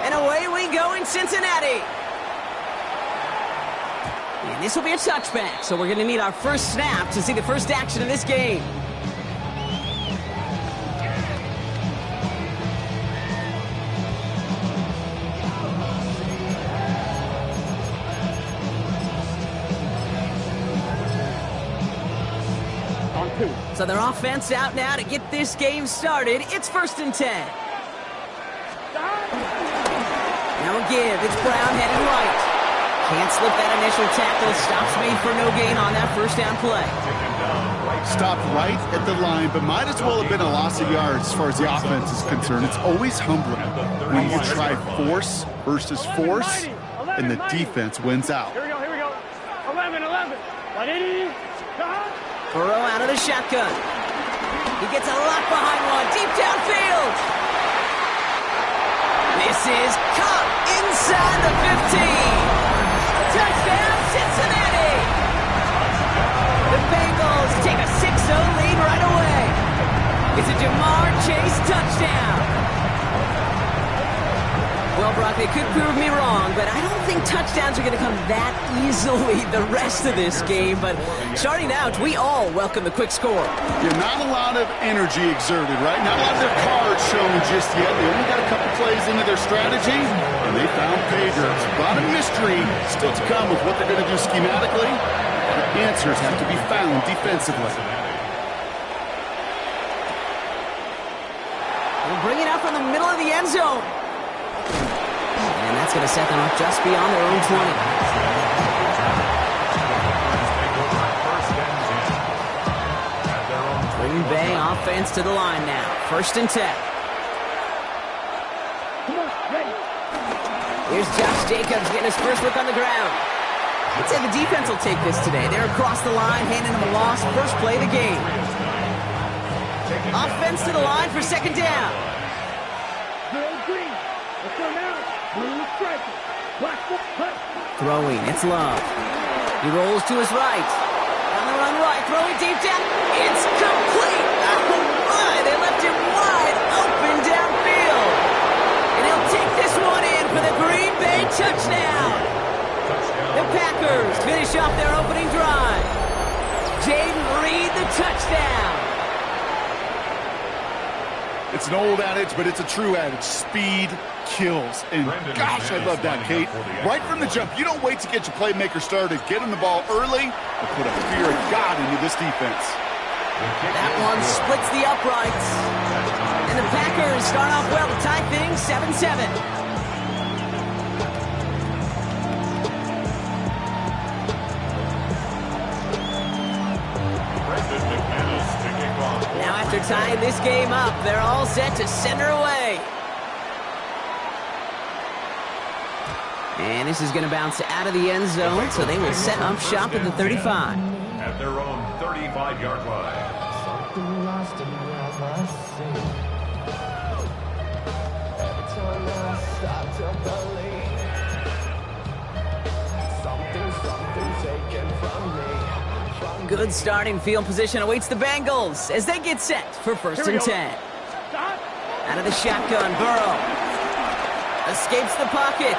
And away we go in Cincinnati. And this will be a touchback, so we're going to need our first snap to see the first action of this game. So their offense out now to get this game started. It's 1st and 10. Now a give. It's Brown headed right. Can't slip that initial tackle. Stops made for no gain on that first down play. Stopped right at the line, but might as well have been a loss of yards as far as the offense is concerned. It's always humbling when you try force versus force, and the defense wins out. Here we go. 11. 180. Burrow out of the shotgun. He gets a lot behind one. Deep downfield. This is caught inside the 15. Touchdown, Cincinnati. The Bengals take a 6-0 lead right away. It's a Jamar Chase touchdown. Well, Brock, they could prove me wrong, but I don't think touchdowns are going to come that easily the rest of this game. But starting out, we all welcome the quick score. Yeah, not a lot of energy exerted, right? Not a lot of their cards shown just yet. They only got a couple plays into their strategy, and they found pay dirt. A lot of mystery still to come with what they're going to do schematically. The answers have to be found defensively. They'll bring it up from the middle of the end zone. And that's going to set them up just beyond their own 20. Green Bay offense to the line now. 1st and 10. Here's Josh Jacobs getting his first look on the ground. I'd say the defense will take this today. They're across the line, handing him a loss. First play of the game. Offense to the line for 2nd down. Throwing, it's Love. He rolls to his right. On the run right, throwing deep down. It's complete. Oh my, they left him wide open downfield. And he'll take this one in for the Green Bay touchdown. The Packers finish off their opening drive. Jaden Reed, the touchdown. It's an old adage, but it's a true adage. Speed kills. And gosh, I love that, Kate. Right from the jump, you don't wait to get your playmaker started. Get him the ball early and put a fear of God into this defense. That one splits the uprights. And the Packers start off well to tie things 7-7. Now after tying this game up, they're all set to send her away. And this is going to bounce out of the end zone, so they will set up shop at the 35. At their own 35-yard line. Good starting field position awaits the Bengals as they get set for 1st and 10. Out of the shotgun, Burrow escapes the pocket.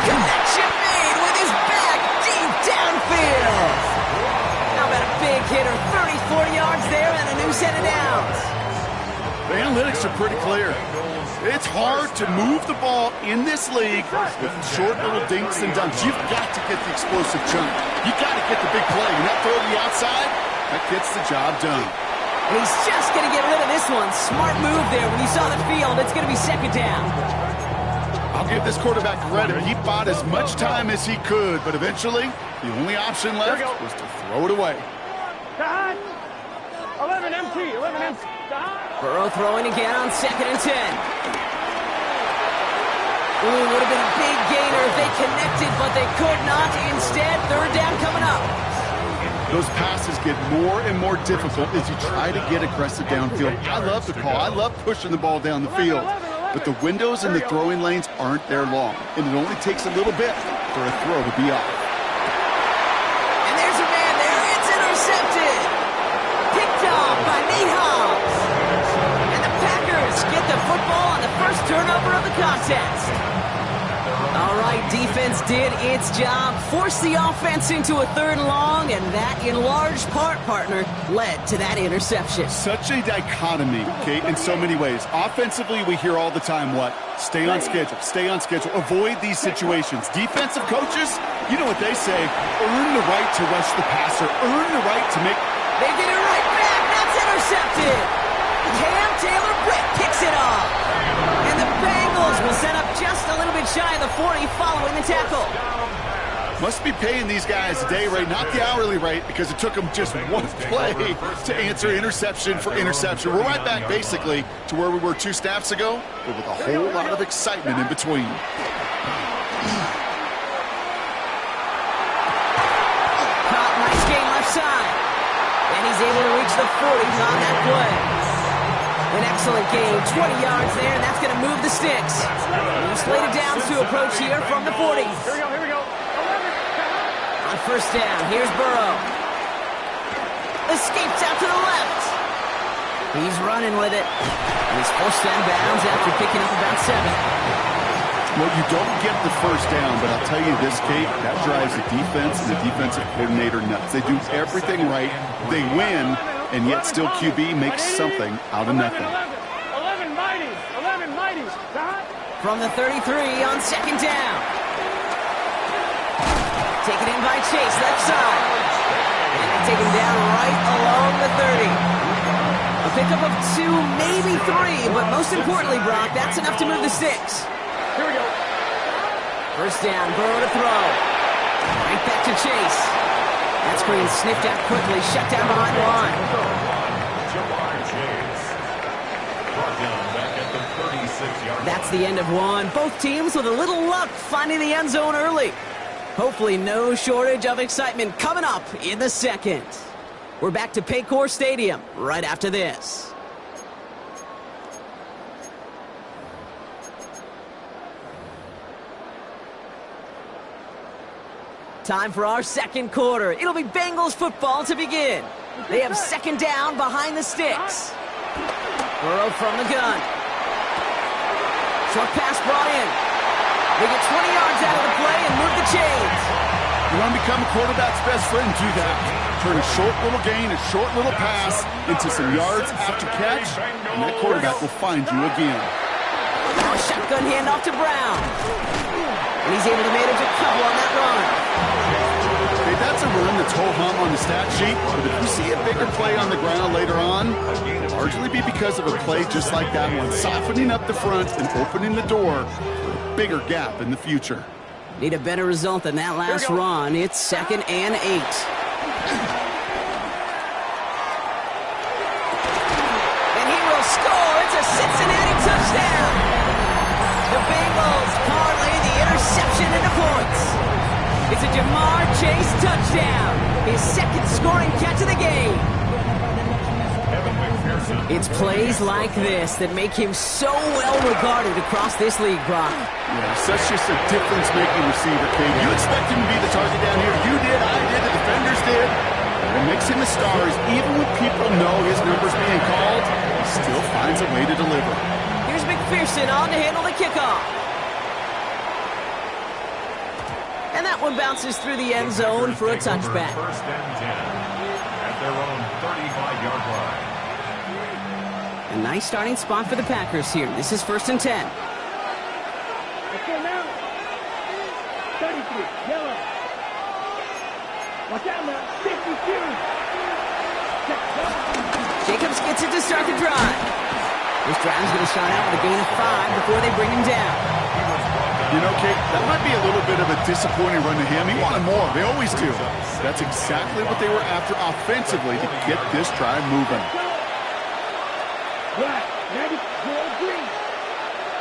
Connection made with his back deep downfield. How about a big hitter, 30-40 yards there and a new set of downs. The analytics are pretty clear. It's hard to move the ball in this league with short little dinks and dunks. You've got to get the explosive chunk. You've got to get the big play. And that throw to the outside, that gets the job done. And he's just going to get rid of this one. Smart move there when he saw the field. It's going to be 2nd down. I'll give this quarterback credit. He bought as much time as he could, but eventually the only option left was to throw it away. 11 empty. Burrow throwing again on 2nd and 10. Ooh, would have been a big gainer if they connected, but they could not. Instead, 3rd down coming up. Those passes get more and more difficult as you try to get aggressive downfield. I love the call. I love pushing the ball down the field. But the windows in the throwing lanes aren't there long, and it only takes a little bit for a throw to be off. And there's a man there. It's intercepted. Picked off by Nate Hobbs. And the Packers get the football on the first turnover of the contest. All right, defense did its job, forced the offense into a 3rd and long, and that, in large part, partner, led to that interception. Such a dichotomy, Kate, in so many ways. Offensively, we hear all the time what? Stay on schedule, avoid these situations. Defensive coaches, you know what they say, earn the right to rush the passer, earn the right to make... They get it right back, that's intercepted! Cam Taylor-Britt kicks it off. And the Bengals will set up just a little bit shy of the 40 following the tackle. Must be paying these guys a day rate, not the hourly rate, because it took them just one play to answer interception for interception. We're right back, basically, to where we were 2 snaps ago, but with a whole lot of excitement in between. Caught, nice gain left side. And he's able to reach the 40 on that play. An excellent gain, 20 yards there, and that's going to move the sticks. Slated downs to approach here from the 40. Here we go. 11. On 1st down, here's Burrow. Escapes out to the left. He's running with it. And he's forced down bounds after picking up about 7. Well, you don't get the 1st down, but I'll tell you this, Kate, that drives the defense and the defensive coordinator nuts. They do everything right. They win. And yet still QB makes something out of nothing. 11 mighties. From the 33 on 2nd down. Taken in by Chase, left side. And they take him down right along the 30. A pickup of 2, maybe 3, but most importantly, Brock, that's enough to move the sticks. Here we go. 1st down, Burrow to throw. Right back to Chase. That screen sniffed out quickly, shut down behind the line. That's the end of one. Both teams with a little luck finding the end zone early. Hopefully no shortage of excitement coming up in the 2nd. We're back to Paycor Stadium right after this. Time for our 2nd quarter. It'll be Bengals football to begin. They have 2nd down behind the sticks. Burrow from the gun. Short pass brought in. They get 20 yards out of the play and move the chains. You want to become a quarterback's best friend, do that. Turn a short little gain, a short little pass into some yards after catch, and that quarterback will find you again. Now a shotgun handoff to Brown. And he's able to manage a couple on that run. Okay, that's a run that's ho-hum on the stat sheet, but if you see a bigger play on the ground later on, it'll largely be because of a play just like that one, softening up the front and opening the door for a bigger gap in the future. Need a better result than that last run. It's 2nd and 8. And he will score. It's a Cincinnati touchdown. The Bengals parlay the interception into points. It's a Jamar Chase touchdown. His 2nd scoring catch of the game. It's plays like this that make him so well regarded across this league, Brock. Yeah, such just a difference-making receiver, Kate. You expect him to be the target down here. You did, I did, the defenders did. What makes him a star is even when people know his number's being called, he still finds a way to deliver. Here's McPherson on to handle the kickoff. And that one bounces through the end zone for a touchback. 1st and 10 at their own 35-yard line. A nice starting spot for the Packers here. This is 1st and 10. Let's go now. 33, yellow. Watch out now, 52. Jacobs gets it to start the drive. This drive is going to start out with a gain of 5 before they bring him down. You know, Kate, that might be a little bit of a disappointing run to him. He wanted more. They always do. That's exactly what they were after offensively to get this drive moving. Right, ready, go, green.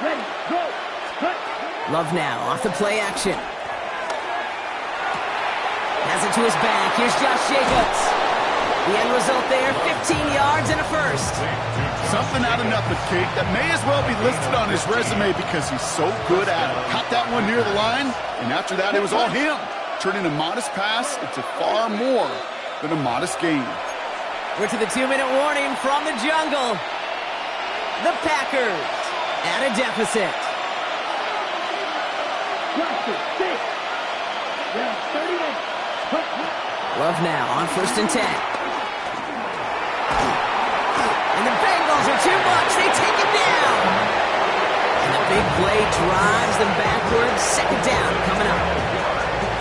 Ready, go, cut. Love now off the play action. Has it to his back. Here's Josh Jacobs. The end result there, 15 yards and a 1st. Something out of nothing, Kate, that may as well be listed on his resume because he's so good at it. Caught that one near the line, and after that it was all him, turning a modest pass into far more than a modest gain. We're to the 2-minute warning from the jungle. The Packers At a deficit. Cluster, 6. Round 38. Love now on 1st and 10. And the Bengals are too much. They take him down. And the big play drives them backwards. 2nd down coming up.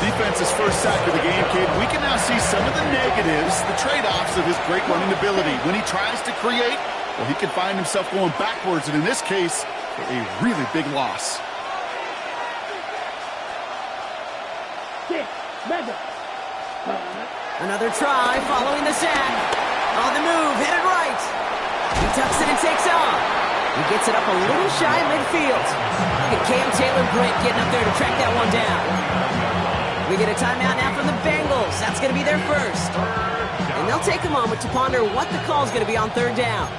Defense's first sack of the game, kid. We can now see some of the negatives, the trade-offs of his great running ability. When he tries to create, well, he can find himself going backwards, and in this case, a really big loss. 6. Mega. Another try following the sack. On the move, headed right. He tucks it and takes off. He gets it up a little shy midfield. Look at Cam Taylor-Britt getting up there to track that one down. We get a timeout now from the Bengals. That's going to be their first. And they'll take a moment to ponder what the call is going to be on 3rd down.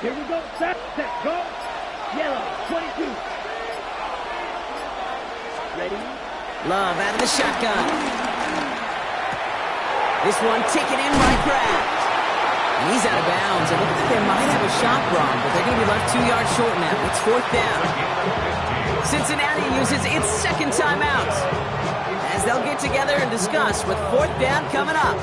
Here we go. Set, go. Yellow, 22. Ready? Love out of the shotgun. This one taken in by Kraft. And he's out of bounds. It looks like they might have a shot wrong, but they're going to be left 2 yards short now. It's 4th down. Cincinnati uses its 2nd timeout as they'll get together and discuss with 4th down coming up.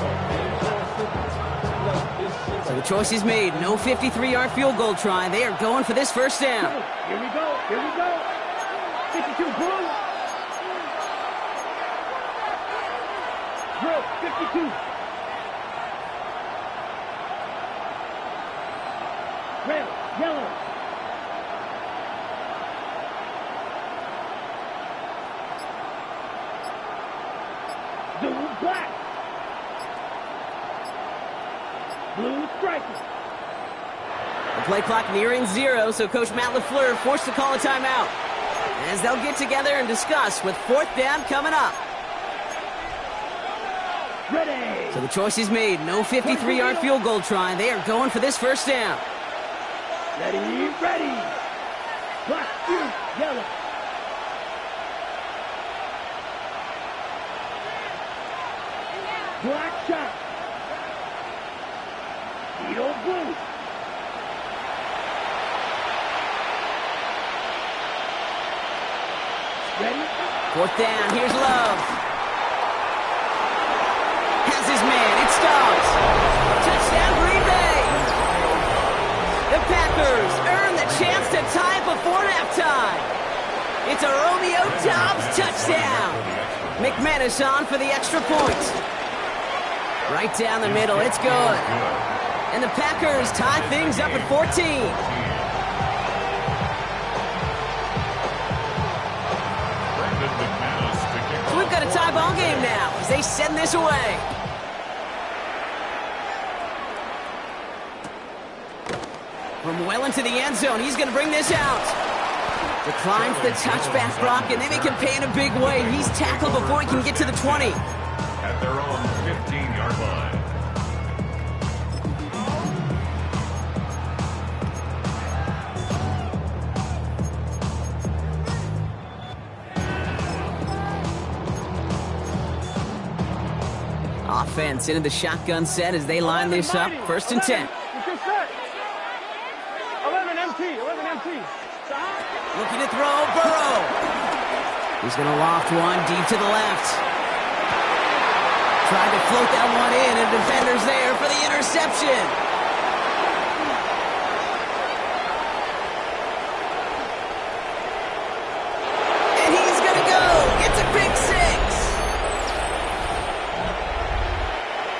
So the choice is made. No 53-yard field goal try. They are going for this 1st down. Here we go. Here we go. 52 blue. Blue, 52. Red, yellow. Blue, black. Blue, striker. The play clock nearing 0, so Coach Matt LaFleur forced to call a timeout as they'll get together and discuss with 4th down coming up. Ready. So the choice is made. No 53-yard field goal try. They are going for this 1st down. Ready, ready. Black, blue, yellow. Black shot. Beetle blue. Ready? 4th down. Here's Love. Has his man. It stops. Touchdown, Green Bay. The Packers earn the chance to tie before halftime. It's a Romeo Doubs touchdown. McManus on for the extra point. Right down the middle. It's good. And the Packers tie things up at 14. So we've got a tie ball game now as they send this away. From well into the end zone, he's going to bring this out. Declines the touchback block, and they make him pay in a big way. He's tackled before he can get to the 20. At their own 15-yard line. Offense into the shotgun set as they line this up. 1st and 10. 11 empty. Looking to throw, Burrow. He's going to loft one deep to the left. Tried to float that one in, and defender's there for the interception. And he's going to go. It's a pick 6.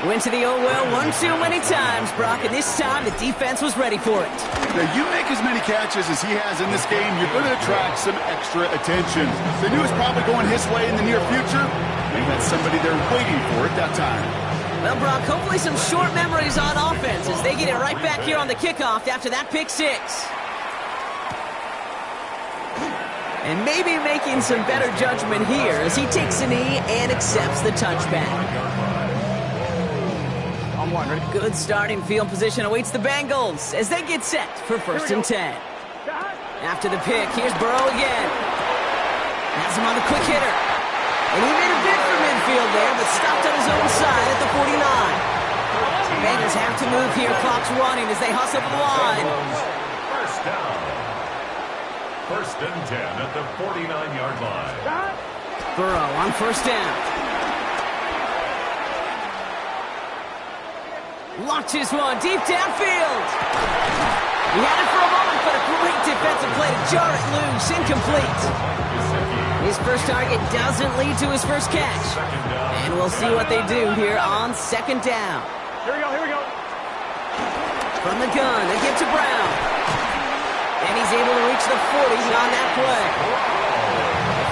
Went to the oh well one too many times, Brock, and this time the defense was ready for it. Now, you make as many catches as he has in this game, you're going to attract some extra attention. They knew it was probably going his way in the near future. They had somebody there waiting for it that time. Well, Brock, hopefully some short memories on offense as they get it right back here on the kickoff after that pick 6. And maybe making some better judgment here as he takes a knee and accepts the touchback. On one, ready? Good starting field position awaits the Bengals as they get set for 1st and 10. After the pick, here's Burrow again. Has him on the quick hitter. And he made a bid for midfield there, but stopped on his own side at the 49. The Bengals have to move here. Clock's running as they hustle to the line. First down. 1st and 10 at the 49-yard line. Burrow on 1st down. Launches one deep downfield. He had it for a moment, but a great defensive play to jar it loose. Incomplete. His first target doesn't lead to his first catch. And we'll see what they do here on 2nd down. Here we go. From the gun, they give to Brown. And he's able to reach the 40 on that play.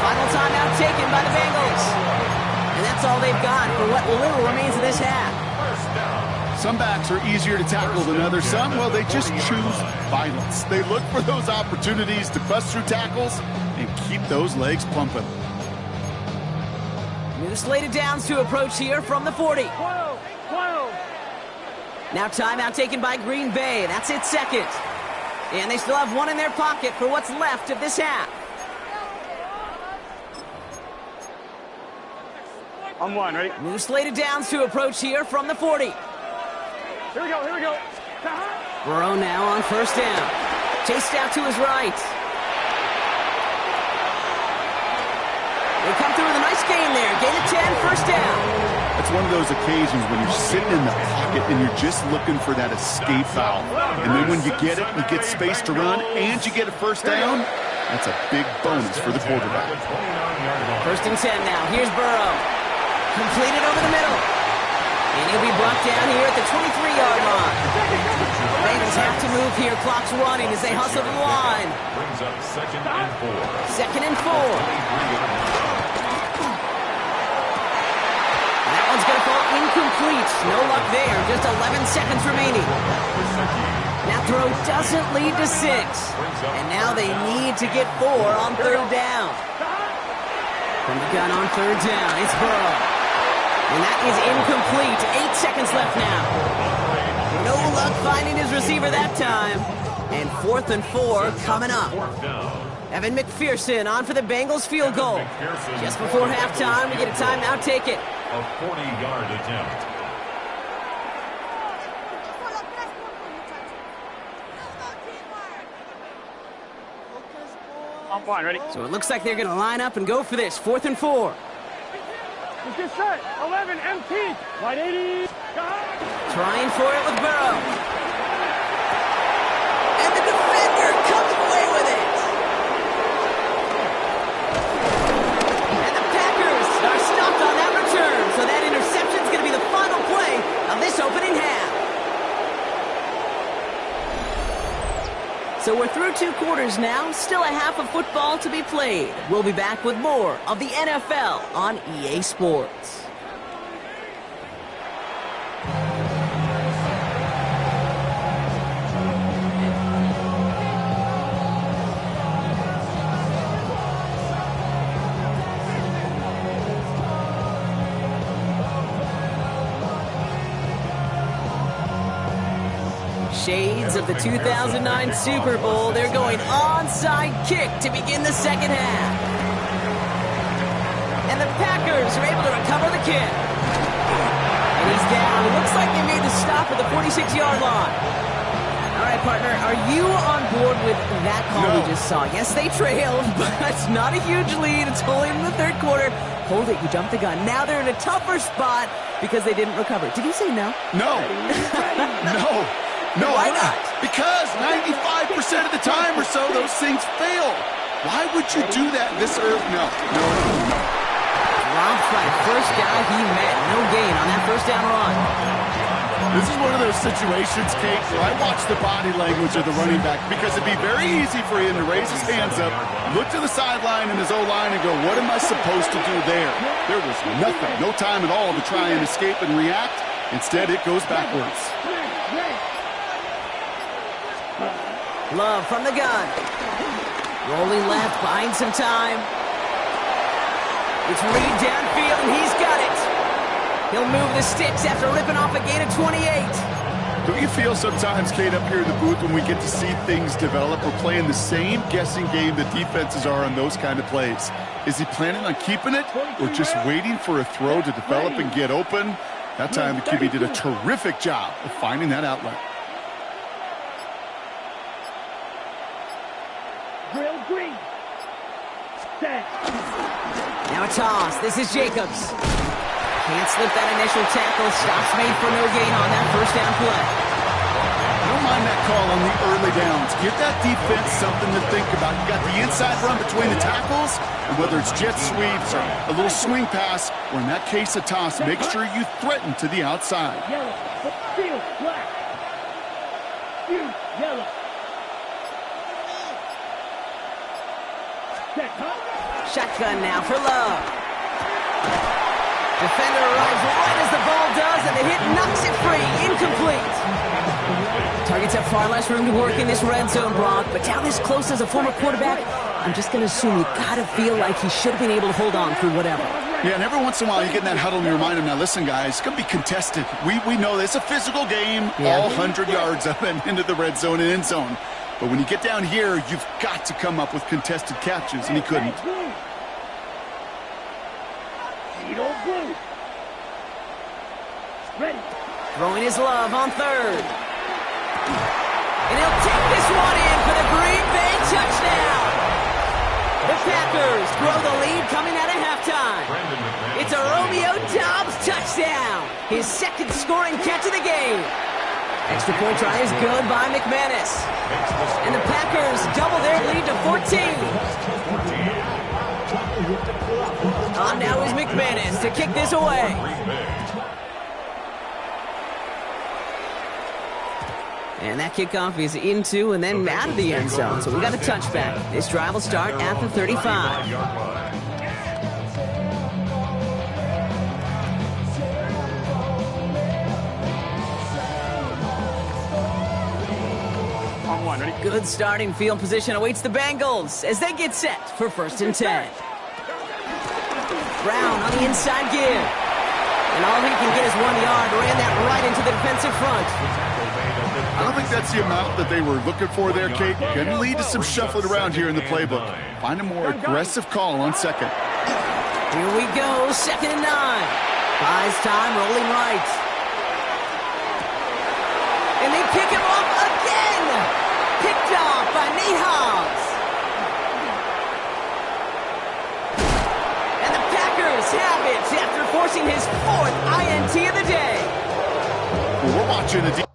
Final timeout taken by the Bengals. And that's all they've got for what little remains of this half. Some backs are easier to tackle than others. Some, well, they just choose violence. They look for those opportunities to bust through tackles and keep those legs pumping. New slated downs to approach here from the 40. 12. Now timeout taken by Green Bay. That's its 2nd. And they still have one in their pocket for what's left of this half. On one, ready? New slated downs to approach here from the 40. Here we go. Burrow now on 1st down. Chased out to his right. They come through with a nice gain there. Gain of 10, 1st down. It's one of those occasions when you're sitting in the pocket and you're just looking for that escape valve. And then when you get it, you get space to run, and you get a 1st down. That's a big bonus for the quarterback. 1st and 10 now. Here's Burrow. Completed over the middle. And he'll be brought down here at the 23-yard line. The Bengals have to move here. Clock's running as they hustle to the line. Brings up 2nd and 4. 2nd and 4. That one's going to fall incomplete. No luck there. Just 11 seconds remaining. That throw doesn't lead to 6. And now they need to get 4 on 3rd down. From the gun on 3rd down, it's Burrow. And that is incomplete. 8 seconds left now. No luck finding his receiver that time. And 4th and 4 coming up. Evan McPherson on for the Bengals field goal. Just before halftime, we get a timeout taken. A 40-yard attempt. On one, ready? So it looks like they're going to line up and go for this. 4th and 4. Get set. 11, empty. Wide 80. Trying for it with Burrow. And the defender comes away with it. And the Packers are stopped on that return. So that interception is going to be the final play of this opening half. So we're through 2 quarters now. Still a half of football to be played. We'll be back with more of the NFL on EA Sports. Shades of the 2009 Super Bowl. They're going onside kick to begin the 2nd half. And the Packers are able to recover the kick. And he's down. It looks like they made the stop at the 46-yard line. All right, partner, are you on board with that call we just saw? Yes, they trailed, but it's not a huge lead. It's only in the 3rd quarter. Hold it, you jumped the gun. Now they're in a tougher spot because they didn't recover. Did you say no? No. No, why not? Because 95% of the time or so, those things fail. Why would you do that this early? No. Robbed by the first guy he met. No gain on that 1st down run. This is one of those situations, Kate, where I watch the body language of the running back because it'd be very easy for him to raise his hands up, look to the sideline and his O-line and go, what am I supposed to do there? There was nothing, no time at all to try and escape and react. Instead, it goes backwards. Love from the gun. Rolling left, buying some time. It's Reed downfield, and he's got it. He'll move the sticks after ripping off a gain of 28. Don't you feel sometimes, Kate, up here in the booth when we get to see things develop, we're playing the same guessing game that defenses are on those kind of plays? Is he planning on keeping it or just waiting for a throw to develop and get open? That time the QB did a terrific job of finding that outlet. Drill green. Set. Now a toss. This is Jacobs. Can't slip that initial tackle. Stops made for no gain on that first down play. I don't mind that call on the early downs. Give that defense something to think about. You got the inside run between the tackles, and whether it's jet sweeps or a little swing pass, or in that case a toss, make sure you threaten to the outside. Yellow. Field black. Field yellow. Set. Shotgun now for Love. Defender arrives right as the ball does, and the hit knocks it free. Incomplete. Targets have far less room to work in this red zone, Brock, but down this close as a former quarterback, I'm just going to assume you got to feel like he should have been able to hold on through whatever. Yeah, and every once in a while you get in that huddle and you remind him, now listen, guys, it's going to be contested. We know this. It's a physical game, all 100 yards up and into the red zone and end zone. But when you get down here, you've got to come up with contested catches, and he couldn't. Blue. Ready. Throwing his Love on third. And he'll take this one in for the Green Bay touchdown. The Packers grow the lead coming out of halftime. It's a Romeo Doubs touchdown. His second scoring catch of the game. Extra point try is good by McManus. And the Packers double their lead to 14. On now is McManus to kick this away. And that kickoff is into and then out of the end zone. So we got a touchback. This drive will start at the 35. Good starting field position awaits the Bengals as they get set for 1st and 10. Brown on the inside give. And all he can get is 1 yard. Ran that right into the defensive front. I don't think that's the amount that they were looking for there, Kate. Can lead to some shuffling around here in the playbook. Find a more aggressive call on second. Here we go, 2nd and 9. Buys time, rolling right. And they pick him off again. Picked off by Nate Hobbs. And the Packers have it after forcing his 4th INT of the day. Well, we're watching a